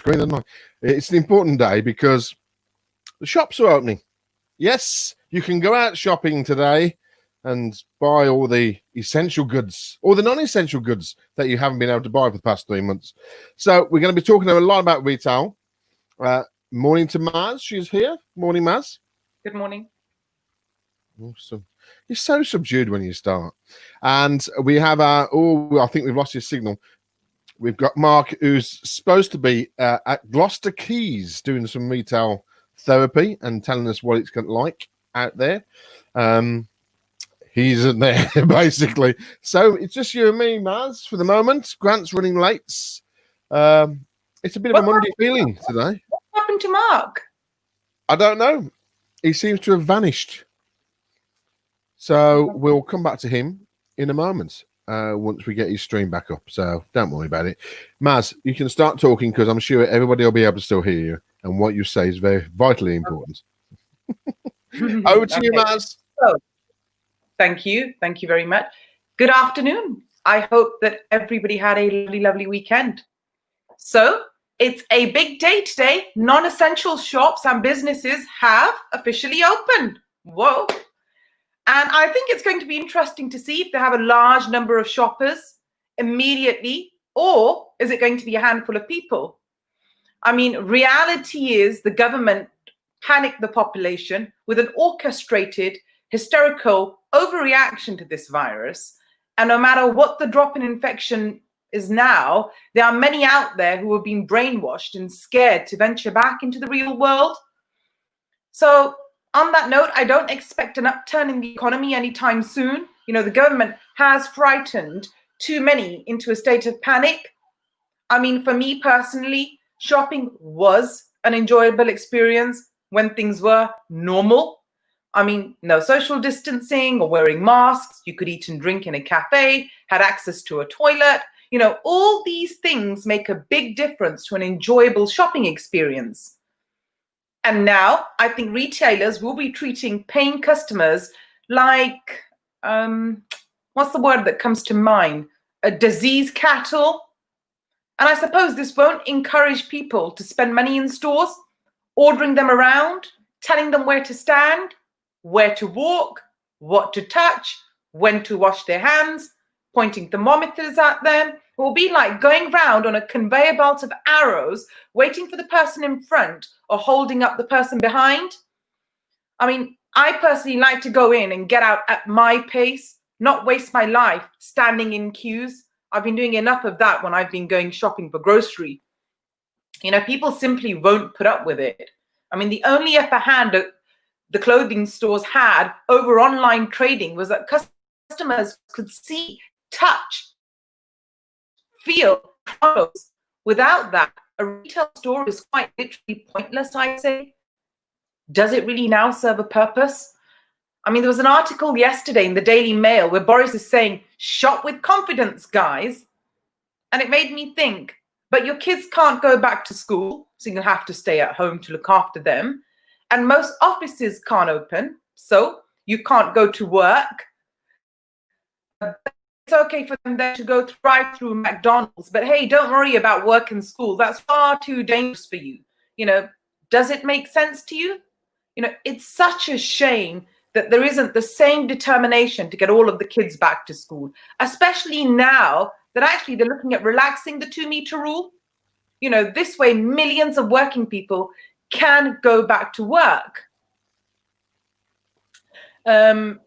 screen, haven't I? It's an important day because the shops are opening. Yes, you can go out shopping today and buy all the essential goods or the non-essential goods that you haven't been able to buy for the past 3 months. So we're going to be talking a lot about retail. Morning to Maz. She's here. Morning, Maz. Good morning. Awesome. You're so subdued when you start. And we have I think we've lost his signal. We've got Mark, who's supposed to be at Gloucester Keys doing some retail therapy and telling us what it's like out there. He isn't there, basically. So it's just you and me, Maz, for the moment. Grant's running late. It's a bit of a Monday feeling today. What happened to Mark? I don't know. He seems to have vanished. So we'll come back to him in a moment once we get his stream back up. So don't worry about it. Maz, you can start talking because I'm sure everybody will be able to still hear you. And what you say is very vitally important. Over to you, Maz. So, thank you. Thank you very much. Good afternoon. I hope that everybody had a lovely, lovely weekend. So it's a big day today. Non-essential shops and businesses have officially opened. Whoa. And I think it's going to be interesting to see if they have a large number of shoppers immediately, or is it going to be a handful of people? I mean, reality is the government panicked the population with an orchestrated, hysterical overreaction to this virus. And no matter what the drop in infection is now, there are many out there who have been brainwashed and scared to venture back into the real world. So on that note, I don't expect an upturn in the economy anytime soon. You know, the government has frightened too many into a state of panic. I mean, for me personally, shopping was an enjoyable experience when things were normal. I mean, no social distancing or wearing masks. You could eat and drink in a cafe, had access to a toilet. You know, all these things make a big difference to an enjoyable shopping experience. And now I think retailers will be treating paying customers like, what's the word that comes to mind? A disease cattle. And I suppose this won't encourage people to spend money in stores, ordering them around, telling them where to stand, where to walk, what to touch, when to wash their hands, pointing thermometers at them. It will be like going round on a conveyor belt of arrows, waiting for the person in front or holding up the person behind. I mean, I personally like to go in and get out at my pace, not waste my life standing in queues. I've been doing enough of that when I've been going shopping for grocery. You know, people simply won't put up with it. I mean, the only upper hand that the clothing stores had over online trading was that customers could see, touch, feel products. Without that, a retail store is quite literally pointless, I say. Does it really now serve a purpose? I mean, there was an article yesterday in the Daily Mail where Boris is saying, shop with confidence, guys. And it made me think, but your kids can't go back to school, so you'll have to stay at home to look after them. And most offices can't open, so you can't go to work. It's okay for them there to go drive through McDonald's, but hey, don't worry about work and school. That's far too dangerous for you. You know, does it make sense to you? You know, it's such a shame that there isn't the same determination to get all of the kids back to school, especially now that actually they're looking at relaxing the 2-meter rule. You know, this way, millions of working people can go back to work. And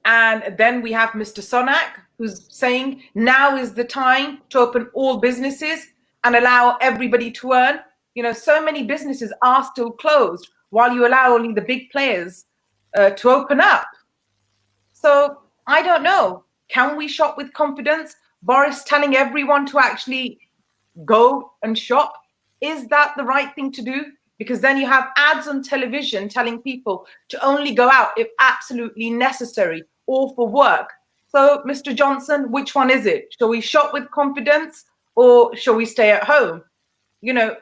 then we have Mr. Sonak, who's saying now is the time to open all businesses and allow everybody to earn. You know, so many businesses are still closed while you allow only the big players to open up. So I don't know. Can we shop with confidence? Boris telling everyone to actually go and shop. Is that the right thing to do? Because then you have ads on television telling people to only go out if absolutely necessary or for work. So, Mr. Johnson, which one is it? Shall we shop with confidence or shall we stay at home? You know,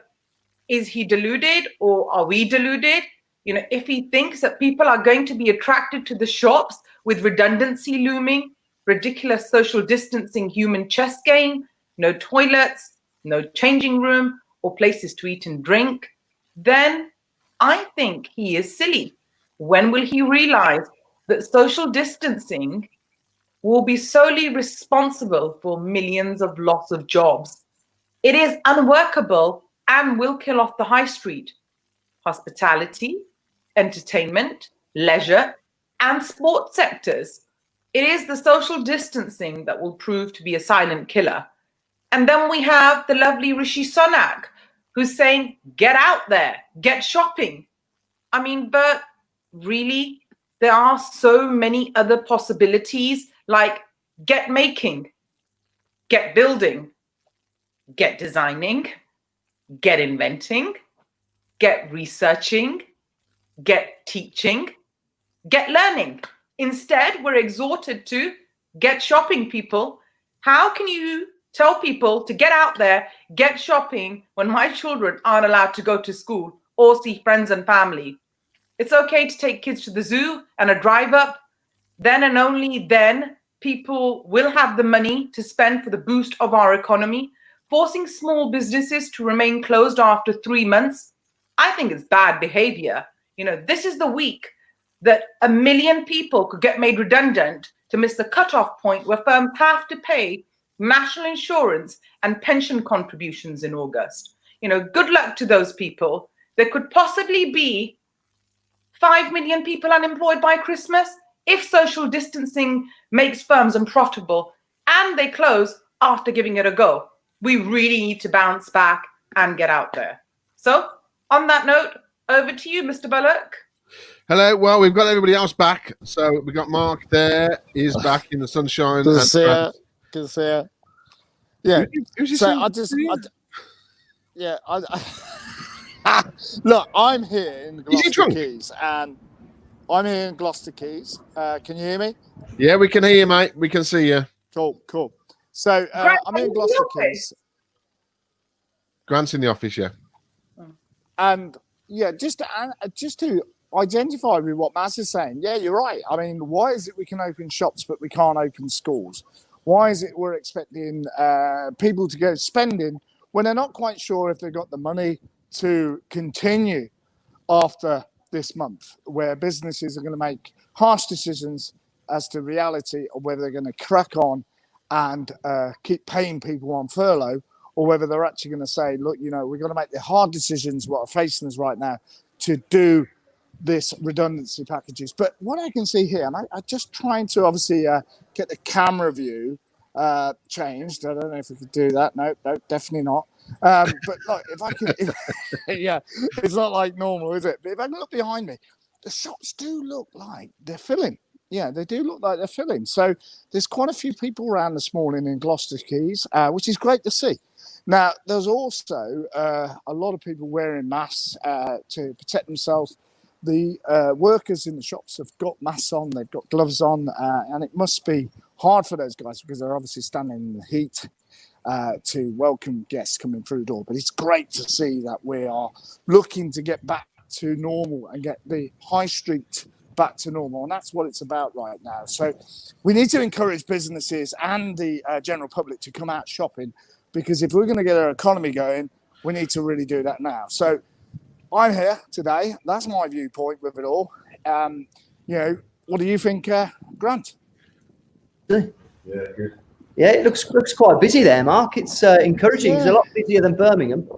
is he deluded or are we deluded? You know, if he thinks that people are going to be attracted to the shops with redundancy looming, ridiculous social distancing, human chess game, no toilets, no changing room, or places to eat and drink, then I think he is silly. When will he realize that social distancing will be solely responsible for millions of loss of jobs? It is unworkable and will kill off the high street, hospitality, entertainment, leisure, and sports sectors. It is the social distancing that will prove to be a silent killer. And then we have the lovely Rishi Sunak, who's saying, get out there, get shopping. I mean, but really, there are so many other possibilities, like get making, get building, get designing, get inventing, get researching, get teaching, get learning. Instead, we're exhorted to get shopping, people. How can you tell people to get out there, get shopping, when my children aren't allowed to go to school or see friends and family? It's okay to take kids to the zoo and a drive up. Then and only then people will have the money to spend for the boost of our economy. Forcing small businesses to remain closed after 3 months, I think it's bad behavior. You know, this is the week that 1 million people could get made redundant to miss the cutoff point where firms have to pay national insurance and pension contributions in August. You know, good luck to those people. There could possibly be 5 million people unemployed by Christmas if social distancing makes firms unprofitable and they close after giving it a go. We really need to bounce back and get out there. So, on that note, over to you, Mr. Bullock. Hello. Well, we've got everybody else back. So we got Mark there. He's back in the sunshine. Good to see you. Good to see you. Yeah. Who's so look, I'm here in Gloucester Keys, and I'm here in Gloucester Keys. Can you hear me? Yeah, we can hear you, mate. We can see you. Cool. So I'm in Gloucester Keys. Grant's in the office, yeah. And yeah, just to identify with what Maz is saying. Yeah, you're right. I mean, why is it we can open shops but we can't open schools? Why is it we're expecting people to go spending when they're not quite sure if they've got the money to continue after this month, where businesses are going to make harsh decisions as to reality of whether they're going to crack on and keep paying people on furlough, or whether they're actually going to say, look, you know, we're going to make the hard decisions what are facing us right now to do this redundancy packages. But what I can see here, and I'm just trying to obviously get the camera view changed. I don't know if we could do that. No, definitely not. But look, if I can, yeah, it's not like normal, is it? But if I can look behind me, the shops do look like they're filling. Yeah, they do look like they're filling. So there's quite a few people around this morning in Gloucester Keys, which is great to see. Now, there's also a lot of people wearing masks to protect themselves. The workers in the shops have got masks on, they've got gloves on, and it must be hard for those guys because they're obviously standing in the heat to welcome guests coming through the door. But it's great to see that we are looking to get back to normal and get the high street back to normal. And that's what it's about right now. So we need to encourage businesses and the general public to come out shopping, because if we're going to get our economy going, we need to really do that now. So I'm here today. That's my viewpoint with it all. You know, what do you think, Grant? Yeah, good. Yeah, it looks quite busy there, Mark. It's encouraging. Yeah. It's a lot busier than Birmingham.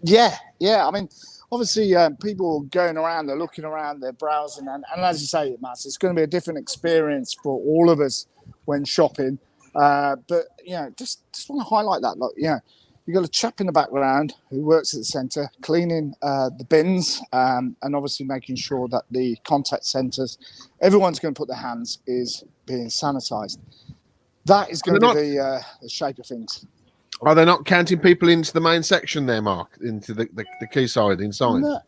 Yeah. I mean, obviously, people going around, they're looking around, they're browsing, and as you say, Matt, it's going to be a different experience for all of us when shopping. But you know, just want to highlight that. Look, you know, you've got a chap in the background who works at the centre, cleaning the bins, and obviously making sure that the contact centres, everyone's going to put their hands, is being sanitised. That is going to be the shape of things. Are they not counting people into the main section there, Mark? Into the quayside inside? No,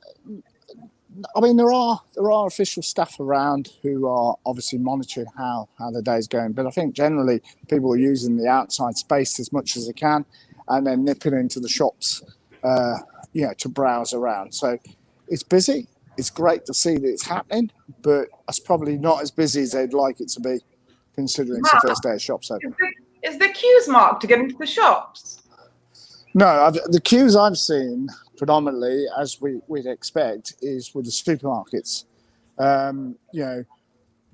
I mean, there are official staff around who are obviously monitoring how the day's going. But I think generally people are using the outside space as much as they can, and then nipping into the shops, to browse around. So it's busy. It's great to see that it's happening, but it's probably not as busy as they'd like it to be, considering it's the first day of shops open. Is there queues, Mark, to get into the shops? No, the queues I've seen predominantly, as we'd expect, is with the supermarkets. You know,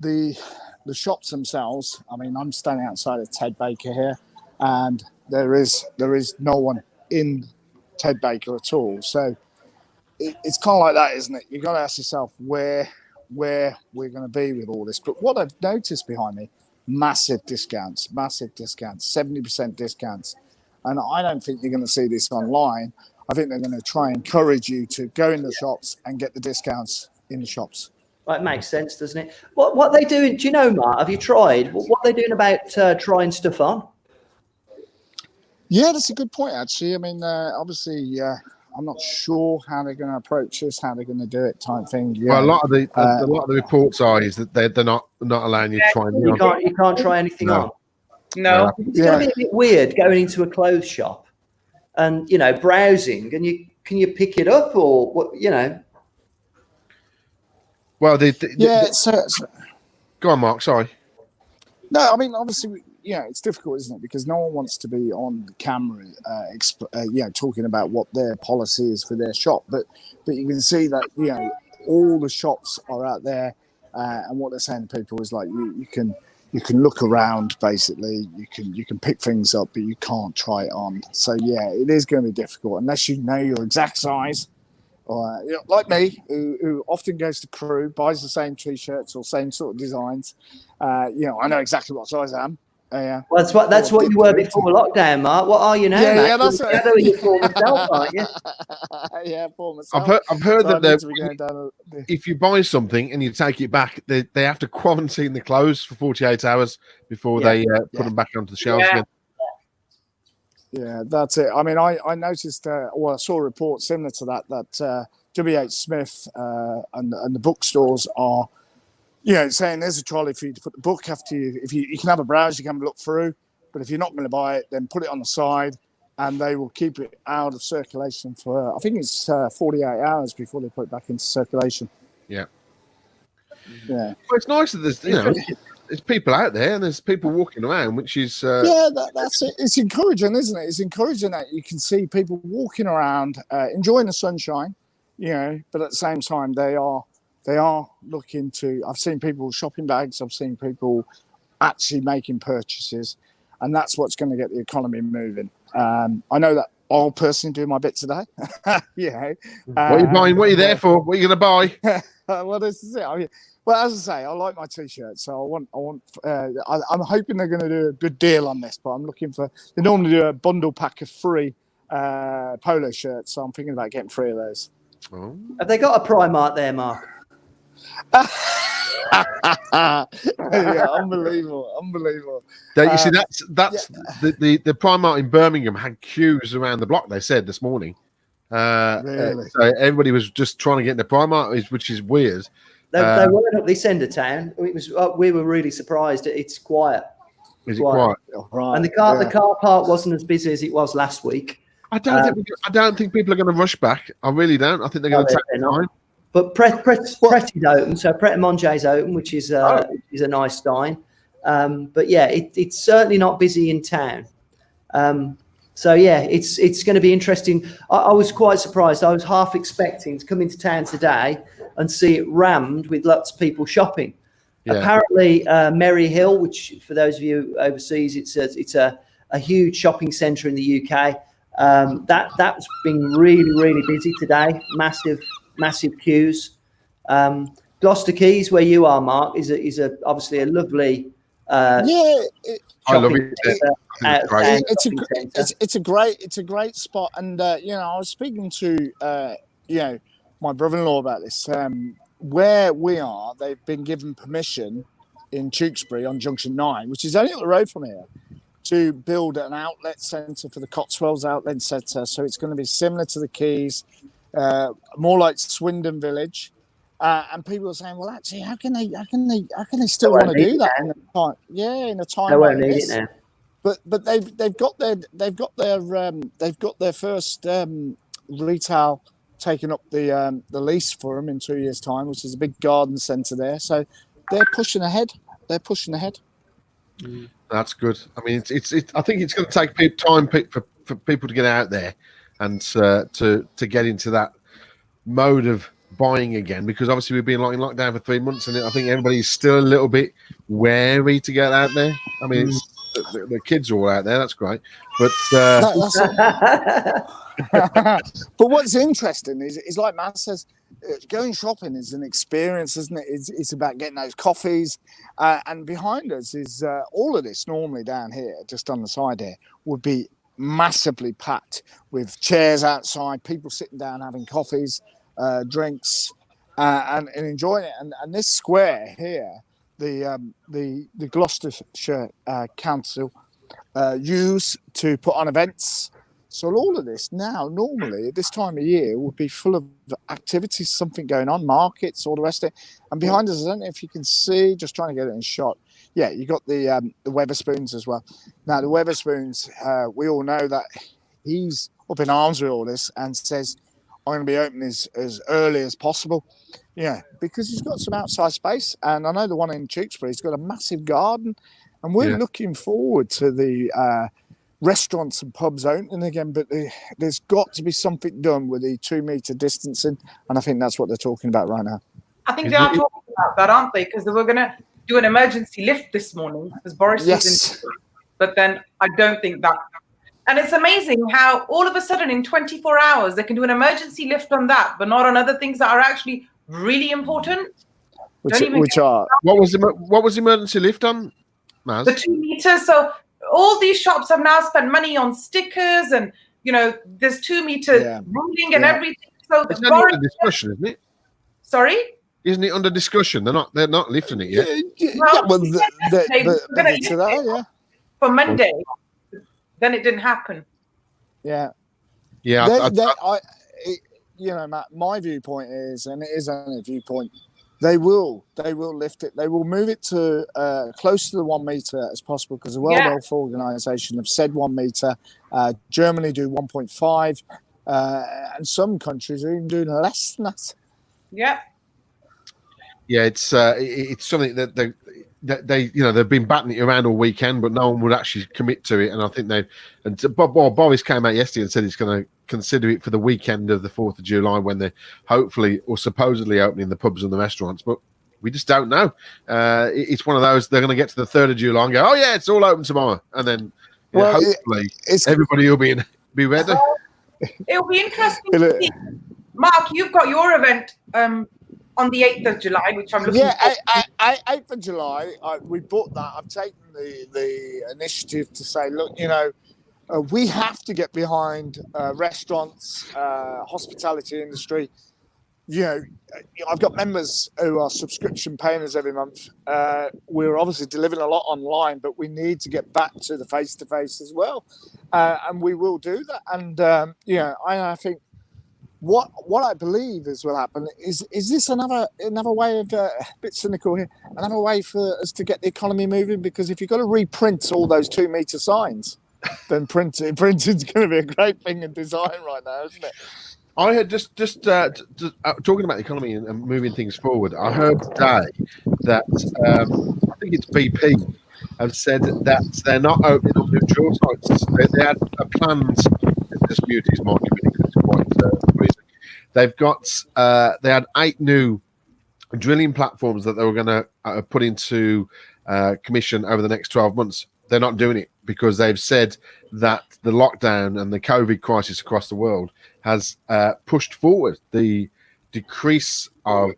the shops themselves. I mean, I'm standing outside of Ted Baker here, and there is no one in Ted Baker at all. So it's kind of like that, isn't it? You've got to ask yourself where we're going to be with all this. But what I've noticed behind me, massive discounts, 70% discounts. And I don't think you're going to see this online. I think they're going to try and encourage you to go in the shops and get the discounts in the shops. Well, it makes sense, doesn't it? What they doing? Do you know, Mark? Have you tried? What are they doing about trying stuff on? Yeah, that's a good point, actually. I mean, obviously, I'm not sure how they're going to approach this, how they're going to do it, type thing. Yeah. Well, a lot of the reports are is that they're not allowing you to try and you can't try anything on. No. It's going to be a bit weird going into a clothes shop and, you know, browsing, and can you pick it up or what, you know? Well, So go on, Mark. Sorry. no, I mean, obviously, it's difficult, isn't it? Because no one wants to be on the camera, talking about what their policy is for their shop. But you can see that, all the shops are out there, and what they're saying to people is like, you can look around, basically. You can pick things up, but you can't try it on. So yeah, it is going to be difficult unless you know your exact size. Or like me, who often goes to Crew, buys the same t-shirts or same sort of designs. I know exactly what size I am. Well, that's what you were before lockdown, Mark. What are you now? Yeah, mate? yeah, that's right. You're former self, aren't you? Yeah, for myself. I've heard So that if you buy something and you take it back, they have to quarantine the clothes for 48 hours before they put them back onto the shelves again. Yeah, that's it. I mean, I noticed, I saw a report similar to that WH Smith and the bookstores are, saying there's a trolley for you to put the book after you. If you can have a browse, you can have a look through. But if you're not going to buy it, then put it on the side, and they will keep it out of circulation for, I think it's 48 hours before they put it back into circulation. Yeah. Yeah. Well, it's nice that there's people out there and there's people walking around, which is that's it. It's encouraging, isn't it? It's encouraging that you can see people walking around, enjoying the sunshine, but at the same time they are looking to. I've seen people with shopping bags. I've seen people actually making purchases, and that's what's going to get the economy moving. I know that I'll personally do my bit today. What are you buying? What are you there for? What are you going to buy? Well, this is it. I mean, well, as I say, I like my t-shirt, so I'm hoping they're going to do a good deal on this. But I'm looking for. They normally do a bundle pack of 3 polo shirts, so I'm thinking about getting 3 of those. Oh. Have they got a Primark there, Mark? Yeah, unbelievable. You see, that's the Primark in Birmingham had queues around the block. They said this morning. Really? So everybody was just trying to get into Primark, which is weird. They weren't up this end of town. It was. We were really surprised. It's quiet. Is it quiet? Oh, right. And the car park wasn't as busy as it was last week. I don't think people are going to rush back. I really don't. I think they're going to take their time. But Pretty's open, so Pret a Manger's open, which is a nice sign. But yeah, it's certainly not busy in town. So yeah, it's going to be interesting. I was quite surprised. I was half expecting to come into town today and see it rammed with lots of people shopping. Yeah. Apparently, Merry Hill, which for those of you overseas, it's a huge shopping centre in the UK. That's been really busy today. Massive queues. Gloucester Quays, where you are, Mark, is obviously a lovely. I love it. It's a great spot, and I was speaking to my brother-in-law about this. Where we are, they've been given permission in Tewkesbury on Junction 9, which is only up the road from here, to build an outlet centre for the Cotswolds Outlet Centre. So it's going to be similar to the Quays, more like Swindon Village. And people are saying, well, actually, how can they still want to do that in a time? Yeah, in a time like this. It now. But they've got their first retail taking up the lease for them in 2 years' time, which is a big garden centre there. So they're pushing ahead. That's good. I mean, it's I think it's going to take time for for people to get out there and to get into that mode of buying again, because obviously we've been in lockdown for 3 months, and I think everybody's still a little bit wary to get out there. I mean, it's, the kids are all out there. That's great, but but what's interesting is like Matt says, going shopping is an experience, isn't it? It's about getting those coffees, and behind us is all of this. Normally down here, just on the side here, would be massively packed with chairs outside, people sitting down having coffees, drinks, and enjoying it. And this square here, the Gloucestershire Council use to put on events. So all of this now, normally at this time of year, would be full of activities, something going on, markets, all the rest of it. And behind us, I don't know if you can see, just trying to get it in shot. Yeah, you got the Weatherspoons as well. Now, the Weatherspoons, we all know that he's up in arms with all this and says, I'm going to be open as early as possible. Yeah, because he's got some outside space. And I know the one in Tewkesbury, he's got a massive garden. And we're looking forward to the restaurants and pubs opening again, but there's got to be something done with the 2 meter distancing, and I think that's what they're talking about right now. I think they are talking about that, aren't they? Because they were going to do an emergency lift this morning because Boris was in, but then I don't think that. And it's amazing how all of a sudden in 24 hours they can do an emergency lift on that, but not on other things that are actually really important. Which are what was the emergency lift on, Maz? The 2 meters. So all these shops have now spent money on stickers, and there's 2 meter ruling and everything. So it's under discussion, isn't it? Sorry, isn't it under discussion? They're not lifting it yet. For Monday, then it didn't happen. Yeah. Matt, my viewpoint is, and it is only a viewpoint, they will lift it. They will move it to close to the 1 meter as possible, because the World Health Organization have said 1 meter. Germany do 1.5, and some countries are even doing less than that. Yeah. Yeah, it's something that they they've been batting it around all weekend, but no one would actually commit to it. And I think Boris came out yesterday and said he's going to consider it for the weekend of the 4th of July, when they're hopefully or supposedly opening the pubs and the restaurants. But we just don't know. It's one of those, they're going to get to the 3rd of July and go, oh yeah, it's all open tomorrow, and then hopefully everybody will be ready. It'll be interesting to see. Mark, you've got your event on the 8th of July, which I'm looking for. 8th of July, we bought that. I've taken the initiative to say, look, we have to get behind restaurants, hospitality industry. I've got members who are subscription payers every month. We're obviously delivering a lot online, but we need to get back to the face-to-face as well. And we will do that. And, I think what I believe will happen is this another way of, a bit cynical here, another way for us to get the economy moving? Because if you've got to reprint all those 2 meter signs, then printing's going to be a great thing in design right now, isn't it? I had just talking about the economy and moving things forward. I heard today that I think it's BP have said that they're not opening up new drill sites. They had plans. This beauty is market because it's quite freezing. They've got they had 8 new drilling platforms that they were going to put into commission over the next 12 months. They're not doing it because they've said that the lockdown and the COVID crisis across the world has pushed forward the decrease of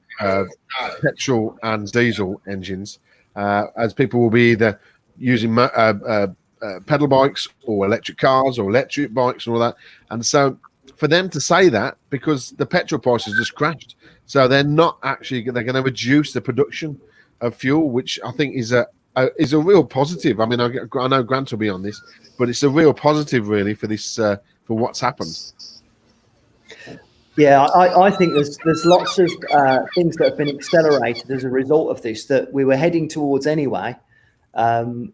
petrol and diesel engines, as people will be either using pedal bikes or electric cars or electric bikes and all that. And so for them to say that, because the petrol prices just crashed, so they're not actually, they're going to reduce the production of fuel, which I think is a real positive. I mean, I know Grant will be on this, but it's a real positive really for this for what's happened. Yeah, I think there's lots of things that have been accelerated as a result of this that we were heading towards anyway. And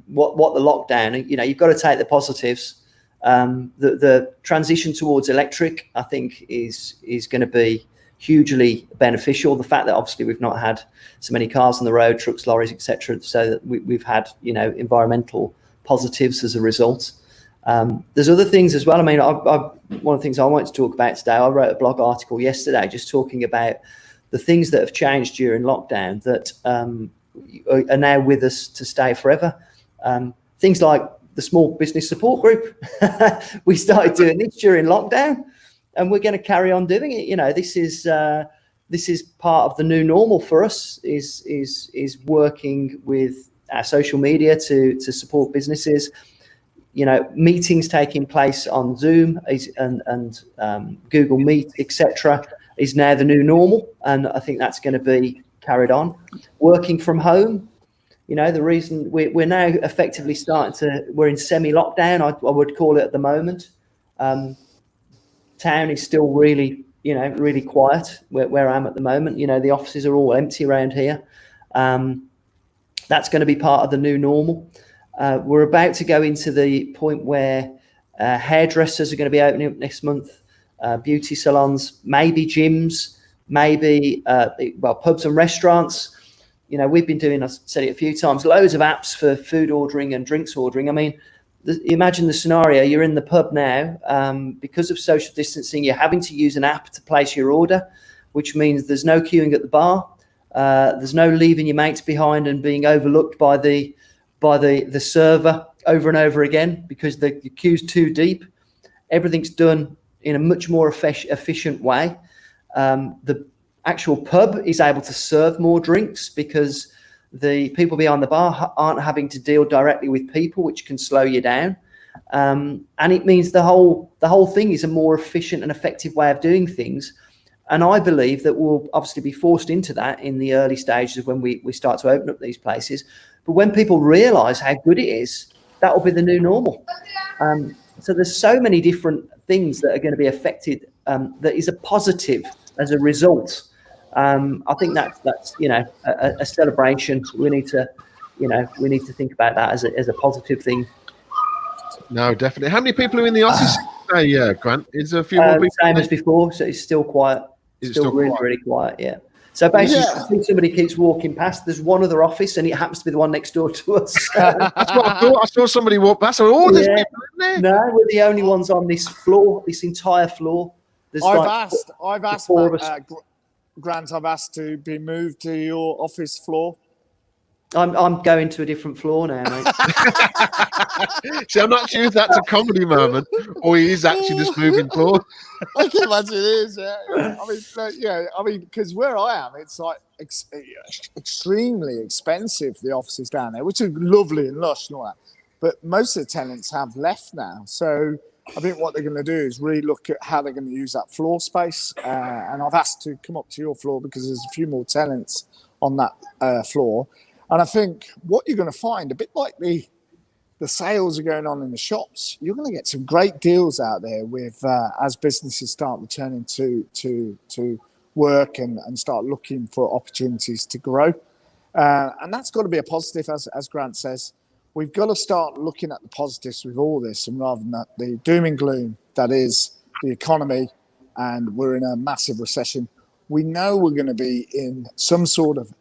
what the lockdown, you've got to take the positives. The transition towards electric, I think, is going to be hugely beneficial. The fact that obviously we've not had so many cars on the road, trucks, lorries, etc., so that we've had environmental positives as a result. There's other things as well. I mean, one of the things I wanted to talk about today, I wrote a blog article yesterday just talking about the things that have changed during lockdown that are now with us to stay forever. Things like the small business support group. We started doing this during lockdown, and we're going to carry on doing it. You know, this is part of the new normal for us. Is working with our social media to support businesses. You know, meetings taking place on Zoom and Google Meet, etc., is now the new normal, and I think that's going to be carried on. Working from home, you know, the reason we're now effectively we're in semi-lockdown, I would call it at the moment. Town is still really, you know, really quiet where I am at the moment. You know, the offices are all empty around here. That's going to be part of the new normal. We're about to go into the point where hairdressers are going to be opening up next month, beauty salons, maybe gyms, maybe pubs and restaurants. You know, we've been doing, I've said it a few times, loads of apps for food ordering and drinks ordering. I mean, imagine the scenario: you're in the pub now, because of social distancing, you're having to use an app to place your order, which means there's no queuing at the bar, there's no leaving your mates behind and being overlooked by the server over and over again because the queue's too deep. Everything's done in a much more efficient way. The actual pub is able to serve more drinks because the people behind the bar aren't having to deal directly with people, which can slow you down. And it means the whole thing is a more efficient and effective way of doing things. And I believe that we'll obviously be forced into that in the early stages of when we start to open up these places. But when people realise how good it is, that will be the new normal. So there's so many different things that are going to be affected that is a positive as a result. I think that's you know, a celebration. We need to think about that as a positive thing. No, definitely. How many people are in the office today, Grant? Is there a few more people? Same as before, so it's still quiet. Still really, really quiet, yeah. So basically, I think somebody keeps walking past. There's one other office, and it happens to be the one next door to us. That's what I thought. I saw somebody walk past. Oh, there's people in there. No, we're the only ones on this floor, this entire floor. I've asked Grant, I've asked to be moved to your office floor. I'm going to a different floor now, mate. See, I'm not sure if that's a comedy moment or he is actually just moving floor. I can imagine it is. Yeah. I mean, because where I am, it's like extremely expensive. The offices down there, which are lovely and lush and all that, but most of the tenants have left now. So I think what they're going to do is really look at how they're going to use that floor space. And I've asked to come up to your floor because there's a few more tenants on that floor. And I think what you're going to find, a bit like the sales are going on in the shops, you're going to get some great deals out there with as businesses start returning to work and start looking for opportunities to grow. And that's got to be a positive, as Grant says. We've got to start looking at the positives with all this, and rather than the doom and gloom that is the economy, and we're in a massive recession. We know we're going to be in some sort of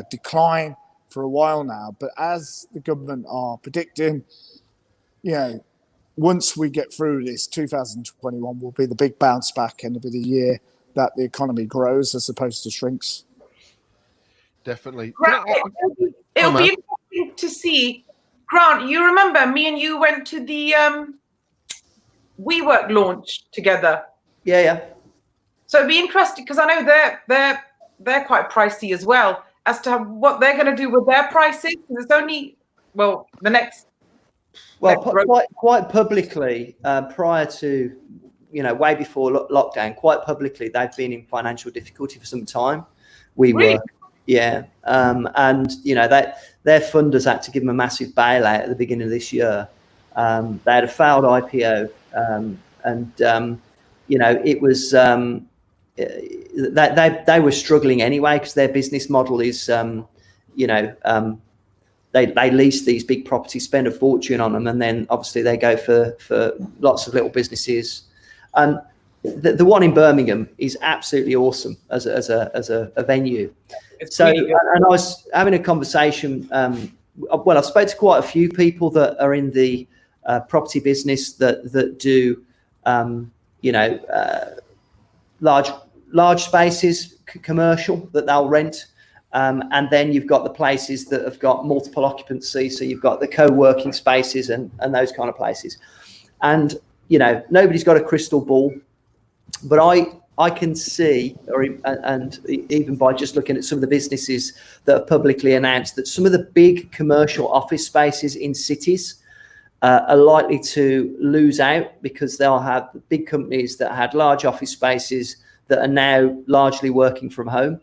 decline for a while now, but as the government are predicting, you know, once we get through this, 2021 will be the big bounce back, and it'll be the year that the economy grows as opposed to shrinks. Definitely. It'll be interesting to see. Grant, you remember me and you went to the WeWork launch together. Yeah. So it'd be interesting because I know they're quite pricey as well, as to what they're going to do with their prices. Because it's only the next. Well, quite publicly, prior to, you know, way before lockdown, quite publicly, they've been in financial difficulty for some time. Really? Yeah. And, you know, their funders had to give them a massive bailout at the beginning of this year. They had a failed IPO. You know, it was they were struggling anyway because their business model is, they lease these big properties, spend a fortune on them, and then obviously they go for lots of little businesses. And the one in Birmingham is absolutely awesome as a venue. So, and I was having a conversation. Well, I've spoken to quite a few people that are in the property business that do large spaces, commercial, that they'll rent. And then you've got the places that have got multiple occupancy. So you've got the co-working spaces and those kind of places. And, nobody's got a crystal ball, but I can see, and even by just looking at some of the businesses that have publicly announced, that some of the big commercial office spaces in cities are likely to lose out, because they'll have big companies that had large office spaces that are now largely working from home.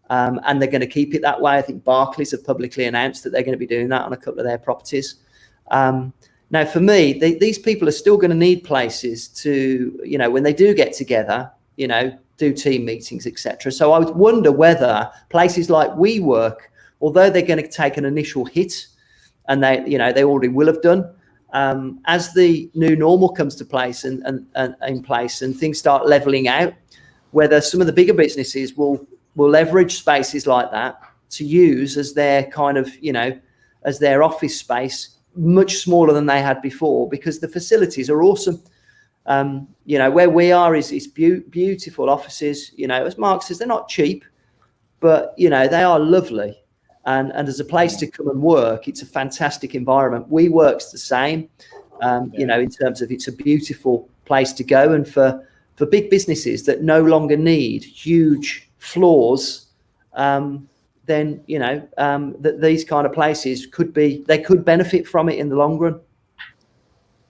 And they're going to keep it that way. I think Barclays have publicly announced that they're going to be doing that on a couple of their properties. Now, for me, these people are still going to need places to, when they do get together, do team meetings, etc. So I would wonder whether places like WeWork, although they're going to take an initial hit, and they already will have done, as the new normal comes to place and in place and things start leveling out, whether some of the bigger businesses will leverage spaces like that to use as their kind of, as their office space, much smaller than they had before, because the facilities are awesome. Where we are is beautiful offices. As Mark says, they're not cheap, but they are lovely. And as a place to come and work, it's a fantastic environment. WeWork's the same, in terms of it's a beautiful place to go. And for big businesses that no longer need huge floors, then that these kind of places could benefit from it in the long run.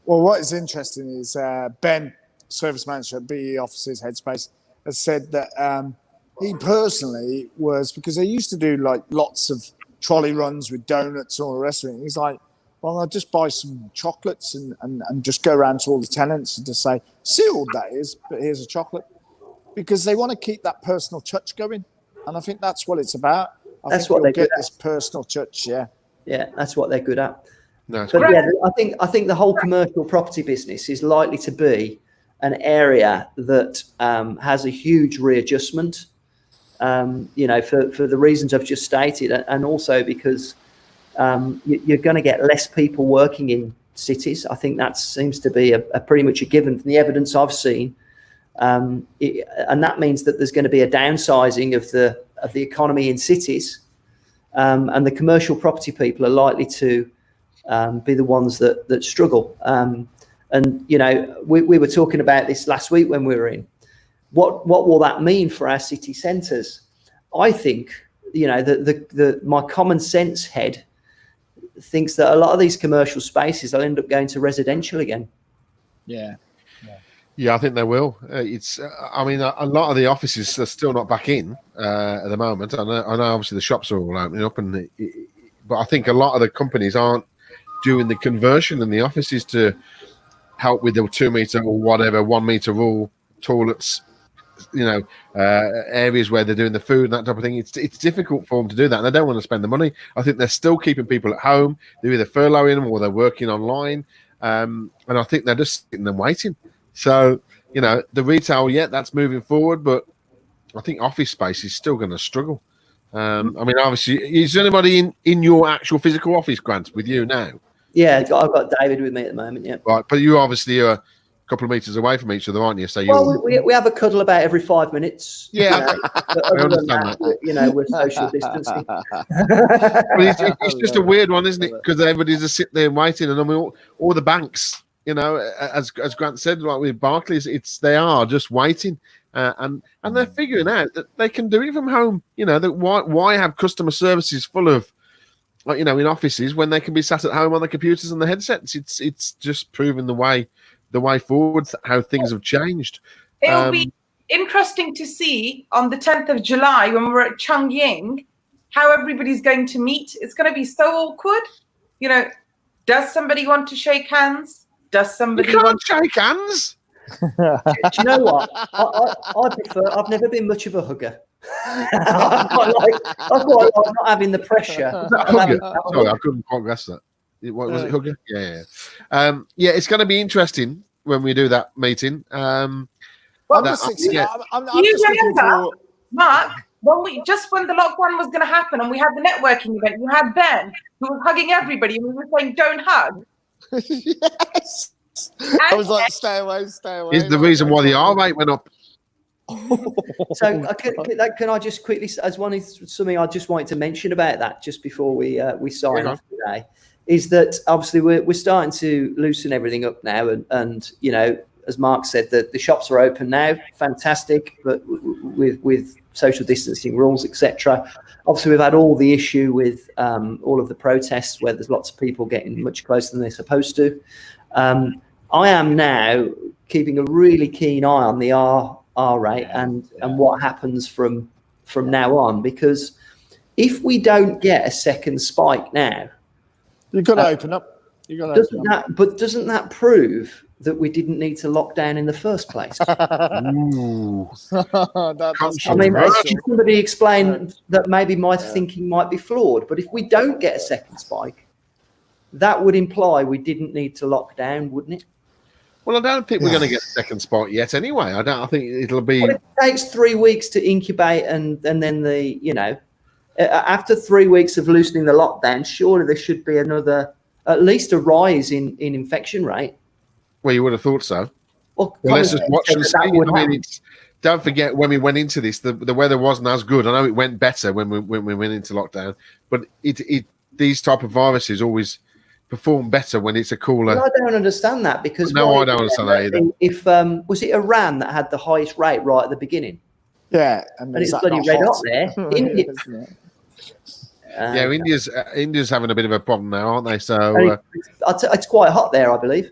Well, what is interesting is Ben, service manager at BE Offices Headspace, has said that he personally was, because they used to do like lots of trolley runs with donuts and all the rest of it. He's like, well, I'll just buy some chocolates and just go around to all the tenants and just say, sealed that is, but here's a chocolate. Because they want to keep that personal touch going. And I think that's what it's about. I think you'll get this personal touch, yeah. Yeah, that's what they're good at. No, but yeah, I think the whole commercial property business is likely to be an area that has a huge readjustment, for the reasons I've just stated, and also because you're going to get less people working in cities. I think that seems to be a pretty much a given from the evidence I've seen. And that means that there's going to be a downsizing of the economy in cities, and the commercial property people are likely to be the ones that struggle. And we were talking about this last week when we were in. What will that mean for our city centres? I think my common sense head thinks that a lot of these commercial spaces will end up going to residential again. Yeah, I think they will. A lot of the offices are still not back in at the moment. I know obviously the shops are all opening up, but I think a lot of the companies aren't doing the conversion in the offices to help with the 2 meter or whatever, 1 meter rule, toilets, areas where they're doing the food and that type of thing. It's difficult for them to do that, and they don't want to spend the money. I think they're still keeping people at home. They're either furloughing them or they're working online, and I think they're just sitting there waiting. So, the retail, that's moving forward, but I think office space is still going to struggle. Obviously, is there anybody in your actual physical office, Grant, with you now? Yeah, I've got David with me at the moment, yeah. Right, but you obviously are a couple of meters away from each other, aren't you? So we have a cuddle about every 5 minutes. Yeah. But other than that, we're social distancing. But it's just a weird one, isn't it? Because everybody's just sitting there waiting, and all the banks, as Grant said, like with Barclays, they are just waiting, and they're figuring out that they can do it from home. That why have customer services full of, like, in offices when they can be sat at home on the computers and the headsets? It's just proving the way forward, how things have changed. It'll be interesting to see on the 10th of July when we're at Chongqing how everybody's going to meet. It's going to be so awkward. Does somebody want to shake hands? Does somebody want to shake hands? Do you know what? I prefer. I've never been much of a hugger. I quite like not having the pressure. Sorry, I couldn't quite guess that. What was it, hugger? Yeah. It's going to be interesting when we do that meeting. I'm just remember, Mark, when the lockdown was going to happen and we had the networking event, you had Ben who was hugging everybody and we were saying, don't hug. Yes. I was like, stay away, stay away. Is the reason why the R rate went up. So can I just quickly, as one is something I just wanted to mention about that just before we sign off today, is that obviously we're starting to loosen everything up now, and you know, as Mark said, that the shops are open now, fantastic, but with social distancing rules, etc. Obviously, we've had all the issue with all of the protests where there's lots of people getting much closer than they're supposed to. I am now keeping a really keen eye on the R rate and what happens from now on, because if we don't get a second spike now, you've got to open up. Doesn't that prove that we didn't need to lock down in the first place? Ooh. I mean, somebody explain that maybe my thinking might be flawed, but if we don't get a second spike, that would imply we didn't need to lock down, wouldn't it? Well, I don't think we're going to get a second spot yet anyway. I think it'll be... Well, it takes 3 weeks to incubate and then after 3 weeks of loosening the lockdown, surely there should be at least a rise in infection rate. Well, you would have thought so. Well, let's just watch and see. Don't forget, when we went into this, the weather wasn't as good. I know it went better when we went into lockdown, but these type of viruses always perform better when it's a cooler. Well, I don't understand that, because I don't understand that either. If was it Iran that had the highest rate right at the beginning? Yeah, and it's bloody red hot there. India. India's having a bit of a problem now, aren't they? So it's quite hot there, I believe.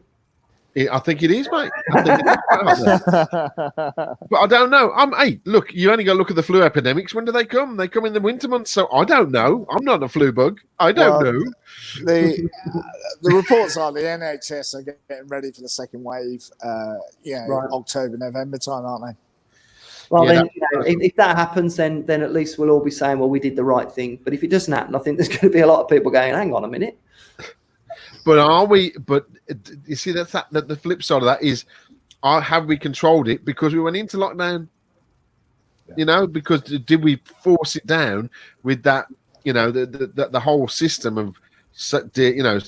I think it is, mate. I think it is quite hot there. But I don't know. Hey, look, you only got to look at the flu epidemics. When do they come? They come in the winter months. So I don't know. I'm not a flu bug. I don't know. The reports are the NHS are getting ready for the second wave. October, November time, aren't they? Well, then, if that happens, then at least we'll all be saying, well, we did the right thing. But if it doesn't happen, I think there's going to be a lot of people going, hang on a minute. But are we? But you see, that the flip side of that is, have we controlled it because we went into lockdown? Yeah. You know, because did we force it down with that? You know, the whole system of, you know,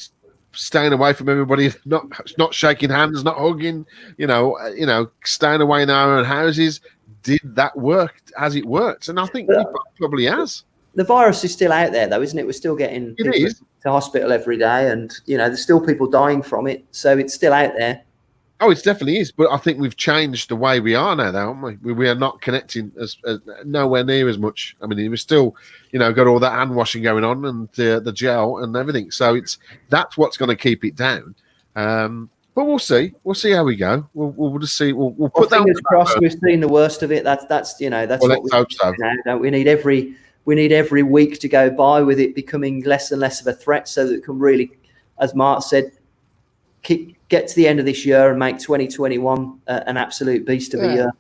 staying away from everybody, not shaking hands, not hugging. You know, staying away in our own houses. Did that work? Has it worked? And I think it probably has. The virus is still out there, though, isn't it? We're still getting people to hospital every day, and you know, there's still people dying from it. So it's still out there. Oh, it definitely is. But I think we've changed the way we are now, though, haven't we? We are not connecting as nowhere near as much. I mean, we're still, you know, got all that hand washing going on and the gel and everything. So that's what's going to keep it down. But we'll see. We'll see how we go. We'll just see. We'll put that. Fingers crossed. We've seen the worst of it. That's you know, that's what we hope so. Now, don't we? We need every week to go by with it becoming less and less of a threat, so that it can really, as Mark said, get to the end of this year and make 2021 an absolute beast of a year.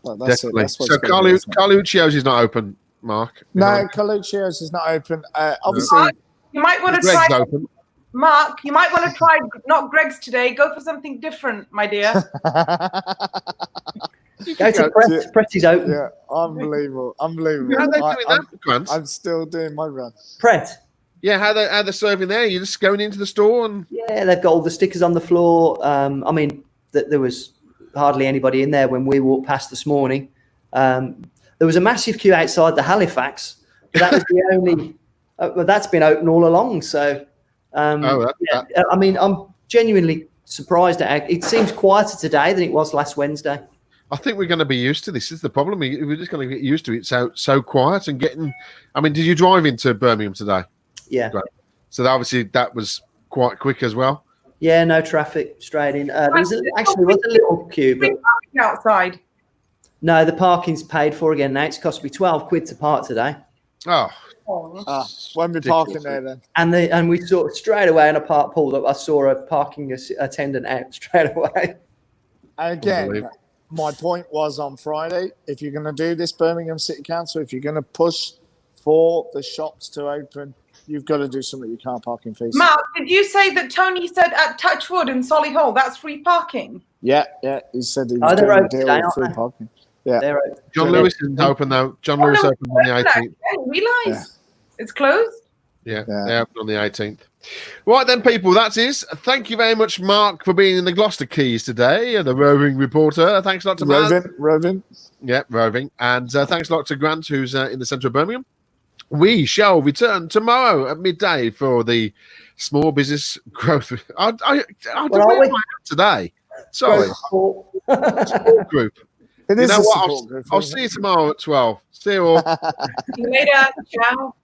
Well, definitely. So Carluccio's is not open, Mark. No, Carluccio's is not open. Obviously, you might want to Greg's try. Open. Mark, you might want to try not Greg's today. Go for something different, my dear. Go to Pretty's open. Yeah, unbelievable. How are they doing that, Grant? I'm still doing my run. Pret. Yeah, how they're serving there? You're just going into the store and they've got all the stickers on the floor. I mean, there was hardly anybody in there when we walked past this morning. There was a massive queue outside the Halifax, but that was the only. That's been open all along. So, I mean, I'm genuinely surprised at it. Seems quieter today than it was last Wednesday. I think we're going to be used to this. This is the problem. We're just going to get used to it. So quiet and getting. I mean, did you drive into Birmingham today? Yeah. Right. So obviously that was quite quick as well. Yeah, no traffic, straight in. There was a little queue, but outside. No, the parking's paid for again now. It's cost me £12 to park today. Oh. When we parking there then. And we saw straight away in a park pulled up. I saw a parking attendant out straight away. And again, my point was on Friday, if you're going to do this, Birmingham City Council, if you're going to push for the shops to open, you've got to do something you can't parking fees. Mark, did you say that Tony said at Touchwood in Solihull that's free parking? Yeah. He said he was doing a deal with free parking. Yeah. John Lewis isn't open though. John Lewis opened on the 18th. I didn't realise. It's closed? Yeah, they opened on the 18th. Right then, people, that is. Thank you very much, Mark, for being in the Gloucester Keys today, the roving reporter. Thanks a lot to Maz. Roving. Yeah, roving. And thanks a lot to Grant, who's in the centre of Birmingham. We shall return tomorrow at midday for the small business growth. I don't know today. Sorry. Support group. It You is know a what? support group, I'll isn't see it? you tomorrow at 12. See you all. See you later. Ciao.